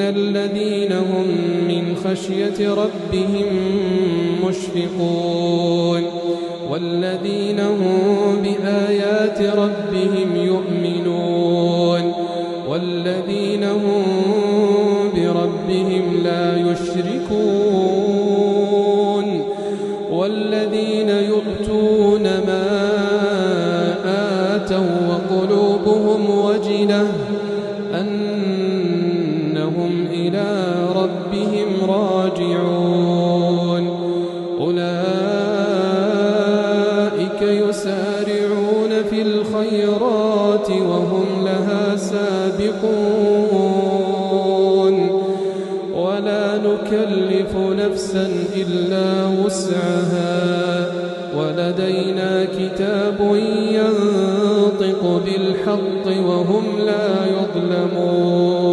الذين هم من خشية ربهم مشفقون والذين هم بآيات ربهم يؤمنون والذين هم بربهم لا يشركون والذين يؤتون ما آتوا وقلوبهم وجلة أنهم إلى ربهم راجعون أولئك يسارعون في الخيرات وهم لها سابقون ولا نكلف نفسا إلا وسعها ولدينا كتاب ينطق بالحق وهم لا يظلمون.